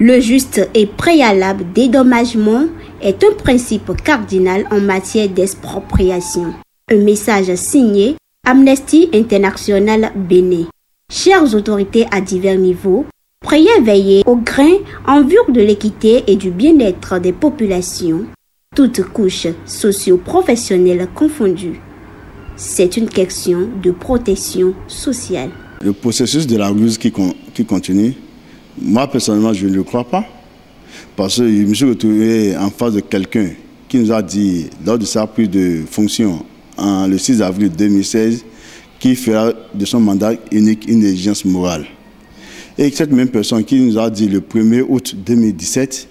Le juste et préalable dédommagement est un principe cardinal en matière d'expropriation. Un message signé Amnesty International Bénin. Chères autorités à divers niveaux, priez veiller au grain en vue de l'équité et du bien-être des populations, toutes couches socio-professionnelles confondues. C'est une question de protection sociale. Le processus de la ruse qui continue, moi personnellement je ne le crois pas, parce que je me suis retrouvé en face de quelqu'un qui nous a dit, lors de sa prise de fonction le 6 avril 2016, qu'il fera de son mandat unique une exigence morale. Et cette même personne qui nous a dit le 1er août 2017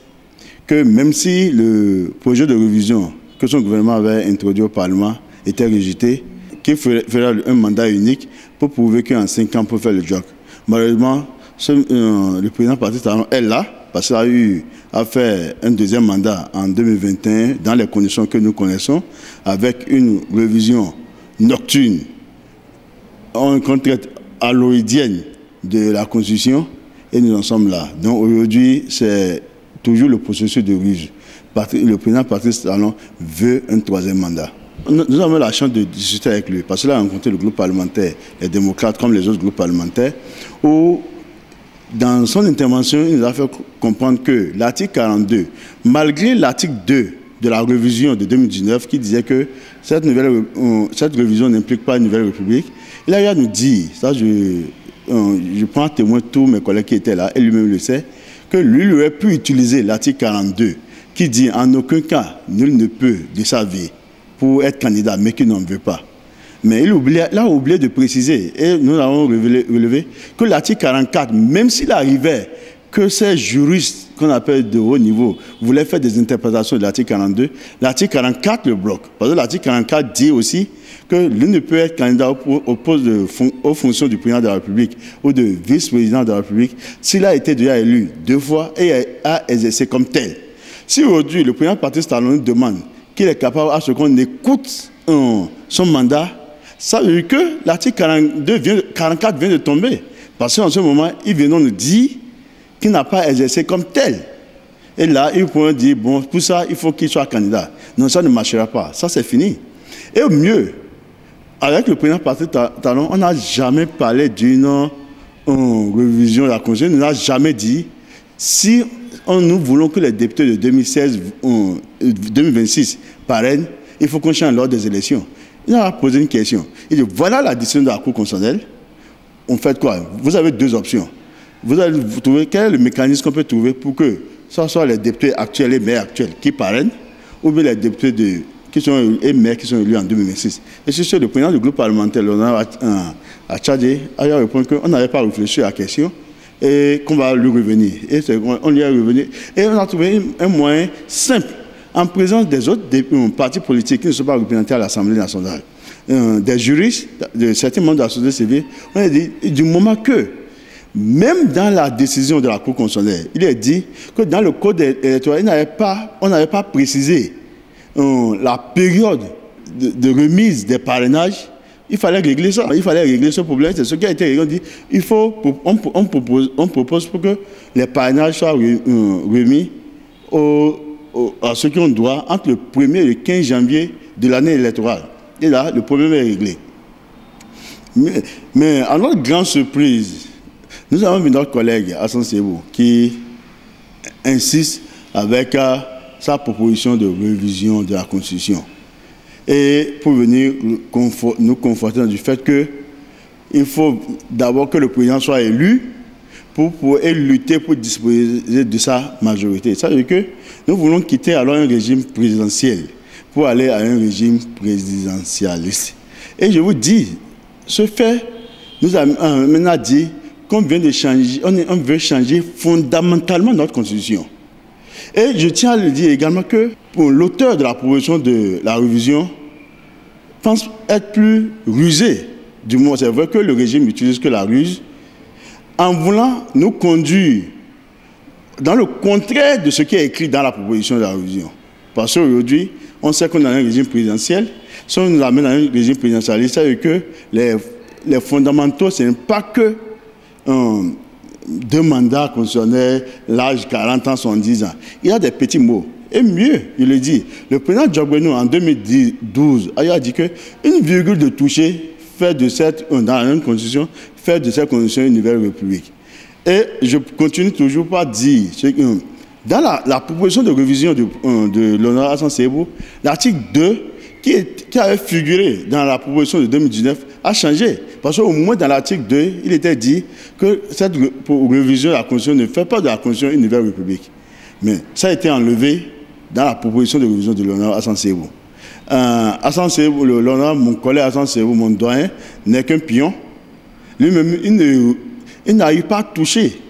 que même si le projet de révision que son gouvernement avait introduit au Parlement était rejeté, qu'il fera un mandat unique pour prouver qu'en 5 ans, on peut faire le job. Malheureusement, le président Patrice Talon est là, parce qu'il a fait un deuxième mandat en 2021 dans les conditions que nous connaissons, avec une révision nocturne, en contrainte alloïdienne de la Constitution, et nous en sommes là. Donc aujourd'hui, c'est toujours le processus de ruse. Le président Patrice Talon veut un troisième mandat. Nous avons la chance de discuter avec lui, parce qu'il a rencontré le groupe parlementaire, les démocrates comme les autres groupes parlementaires, où dans son intervention, il nous a fait comprendre que l'article 42, malgré l'article 2 de la révision de 2019 qui disait que cette révision n'implique pas une nouvelle république, il a eu à nous dire, ça je prends témoin tous mes collègues qui étaient là, et lui-même le sait, que lui aurait pu utiliser l'article 42 qui dit en aucun cas nul ne peut de sa vie pour être candidat, mais qui n'en veut pas. Mais il a oublié de préciser, et nous avons relevé que l'article 44, même s'il arrivait que ces juristes qu'on appelle de haut niveau voulaient faire des interprétations de l'article 42, l'article 44 le bloque. Parce que l'article 44 dit aussi que l'un ne peut être candidat au poste aux fonctions du président de la République ou de vice-président de la République s'il a été déjà élu 2 fois et a exercé comme tel. Si aujourd'hui le président Patrice Talon demande qu'il est capable à ce qu'on écoute son mandat, ça veut dire que l'article 44 vient de tomber. Parce qu'en ce moment, ils viennent nous dire qu'il n'a pas exercé comme tel. Et là, ils pourront dire, bon, pour ça, il faut qu'il soit candidat. Non, ça ne marchera pas. Ça, c'est fini. Et au mieux, avec le président Patrice Talon, on n'a jamais parlé d'une révision de la Constitution. On n'a jamais dit, si nous voulons que les députés de 2026 parrainent, il faut qu'on change l'ordre des élections. Il a posé une question. Il dit, voilà la décision de la Cour constitutionnelle. On fait quoi? Vous avez 2 options. Vous allez trouver quel est le mécanisme qu'on peut trouver pour que ce soit les députés actuels et maires actuels qui parrainent, ou bien les députés et maires qui sont élus en 2026. Et c'est sûr, le président du groupe parlementaire, à Tchadé, a répondu qu'on n'avait pas réfléchi à la question et qu'on va lui revenir. Et on lui est revenu. Et on a trouvé un moyen simple, en présence des autres partis politiques qui ne sont pas représentés à l'Assemblée nationale, des juristes, de certains membres de la société civile, on a dit, du moment que, même dans la décision de la Cour constitutionnelle, il est dit que dans le code électoral, on n'avait pas précisé la période de remise des parrainages. Il fallait régler ça. Il fallait régler ce problème. C'est ce qui a été réglé. On dit, on propose pour que les parrainages soient remis à ceux qui ont droit entre le 1er et le 15 janvier de l'année électorale. Et là, le problème est réglé. Mais à notre grande surprise, nous avons vu notre collègue Hassan Sebou qui insiste avec sa proposition de révision de la Constitution. Et pour venir nous conforter dans le fait qu'il faut d'abord que le président soit élu pour lutter pour disposer de sa majorité. Ça veut dire que nous voulons quitter alors un régime présidentiel pour aller à un régime présidentialiste. Et je vous dis, ce fait nous a maintenant dit qu'on vient de changer, on veut changer fondamentalement notre Constitution. Et je tiens à le dire également que pour l'auteur de la proposition de la révision pense être plus rusé. Du moins, c'est vrai que le régime utilise que la ruse, en voulant nous conduire dans le contraire de ce qui est écrit dans la proposition de la révision. Parce qu'aujourd'hui, on sait qu'on est dans un régime présidentiel. Si on nous amène dans un régime présidentialiste, ça veut dire que les fondamentaux, ce n'est pas que 2 mandats constitutionnels, l'âge 40 ans, 70 ans. Il y a des petits mots. Et mieux, il le dit. Le président Diogbenou, en 2012, a dit qu'une virgule de toucher fait de dans la même constitution, fait de cette constitution une nouvelle république. Et je continue toujours par dire, dans la proposition de révision de l'honorable Hassan Seybour, l'article 2, qui avait figuré dans la proposition de 2019, a changé. Parce qu'au moins dans l'article 2, il était dit que cette révision de la Constitution ne fait pas de la Constitution une nouvelle république. Mais ça a été enlevé dans la proposition de révision de l'honorable Hassan Seybour. Hassan Seybour, l'honorable, mon collègue Hassan Seybour, mon doyen, n'est qu'un pion. Lui-même, il n'arrive pas à toucher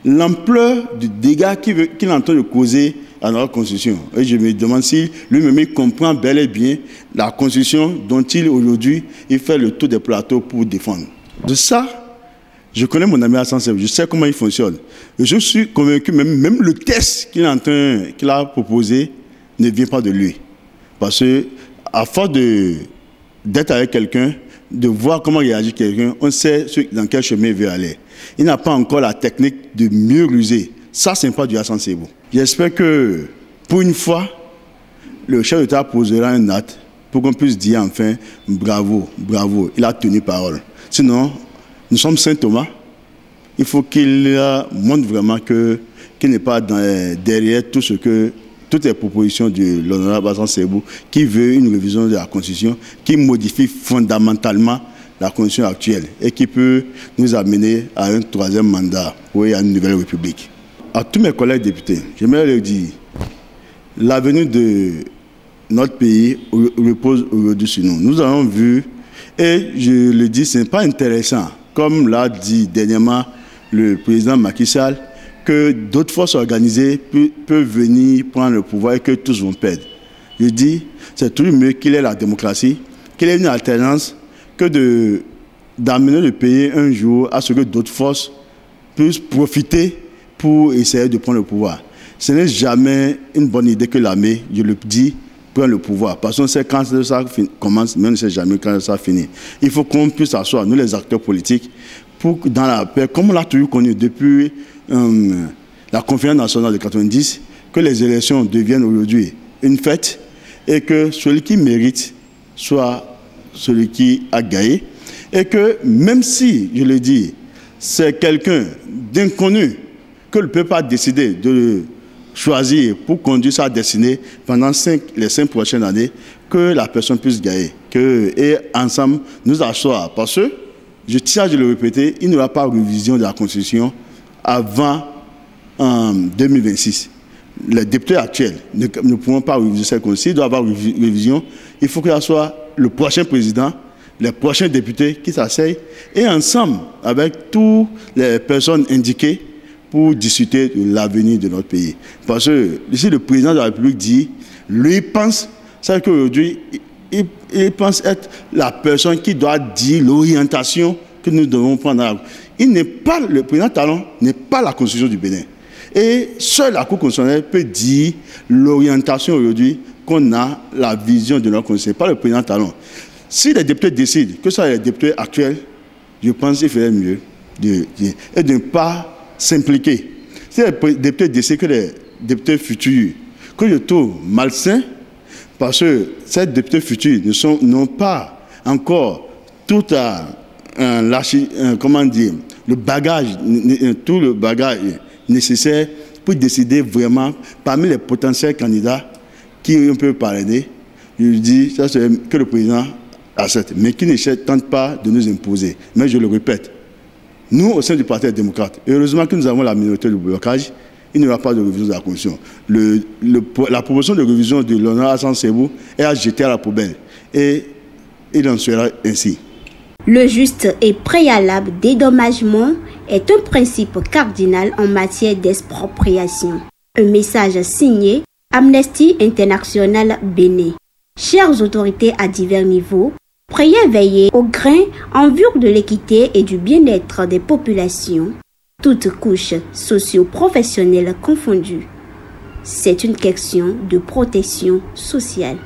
l'ampleur du dégât qu'il est en train de causer à notre Constitution. Et je me demande si lui-même il comprend bel et bien la Constitution dont aujourd'hui il fait le tour des plateaux pour défendre. De ça, je connais mon ami Hassan Seybour, je sais comment il fonctionne. Et je suis convaincu même le test qu'il a proposé ne vient pas de lui. Parce que à force d'être avec quelqu'un, de voir comment réagit quelqu'un, on sait dans quel chemin il veut aller. Il n'a pas encore la technique de mieux ruser. Ça, ce n'est pas du Hassan Seybour. J'espère que, pour une fois, le chef d'État posera un acte pour qu'on puisse dire enfin, bravo, bravo, il a tenu parole. Sinon, nous sommes Saint Thomas. Il faut qu'il montre vraiment qu'il n'est pas derrière toutes les propositions de l'honorable Hassan Seybour qui veut une révision de la Constitution qui modifie fondamentalement la Constitution actuelle et qui peut nous amener à un 3e mandat ou à une nouvelle république. À tous mes collègues députés, j'aimerais leur dire, l'avenir de notre pays repose aujourd'hui sur nous. Nous avons vu, et je le dis, ce n'est pas intéressant, comme l'a dit dernièrement le président Macky Sall, que d'autres forces organisées peuvent venir prendre le pouvoir et que tous vont perdre. Je dis, c'est toujours mieux qu'il ait la démocratie, qu'il ait une alternance, que d'amener le pays un jour à ce que d'autres forces puissent profiter pour essayer de prendre le pouvoir. Ce n'est jamais une bonne idée que l'armée, je le dis, prenne le pouvoir. Parce qu'on sait quand ça commence, mais on ne sait jamais quand ça finit. Il faut qu'on puisse s'asseoir, nous les acteurs politiques, pour dans la paix, comme on l'a toujours connu depuis la conférence nationale de 90, que les élections deviennent aujourd'hui une fête et que celui qui mérite soit celui qui a gagné. Et que même si, je le dis, c'est quelqu'un d'inconnu que le peuple a décidé de choisir pour conduire sa destinée pendant les 5 prochaines années, que la personne puisse gagner. Et ensemble, nous asseoir. Parce que, je tiens à le répéter, il n'y aura pas de révision de la Constitution avant 2026. Les députés actuels ne pourront pas réviser cette Constitution. S'il doit y avoir révision, il faut que ce soit le prochain président, les prochains députés qui s'asseyent et ensemble, avec toutes les personnes indiquées, pour discuter de l'avenir de notre pays. Parce que ici, le président de la République dit, lui pense, c'est qu'aujourd'hui, il pense être la personne qui doit dire l'orientation que nous devons prendre. Il n'est pas, le président Talon n'est pas la Constitution du Bénin. Et seule la Cour constitutionnelle peut dire l'orientation aujourd'hui qu'on a, la vision de notre Constitution, pas le président Talon. Si les députés décident, que ce soit les députés actuels, je pense qu'il ferait mieux et de ne pas s'impliquer. Si les députés décident que les députés futurs, que je trouve malsain, parce que ces députés futurs n'ont pas encore tout le bagage, tout le bagage nécessaire pour décider vraiment parmi les potentiels candidats qui on peut parrainer. Je dis ça, c'est que le président accepte, mais qui ne tente pas de nous imposer. Mais je le répète, nous, au sein du Parti démocrate, heureusement que nous avons la minorité de blocage, il n'y aura pas de révision de la Constitution. La proposition de révision de l'honorable Hassan Seybour est à jeter à la poubelle. Et il en sera ainsi. Le juste et préalable dédommagement est un principe cardinal en matière d'expropriation. Un message signé Amnesty International Bénin. Chères autorités à divers niveaux, priez veiller au grain en vue de l'équité et du bien-être des populations, toutes couches socio-professionnelles confondues. C'est une question de protection sociale.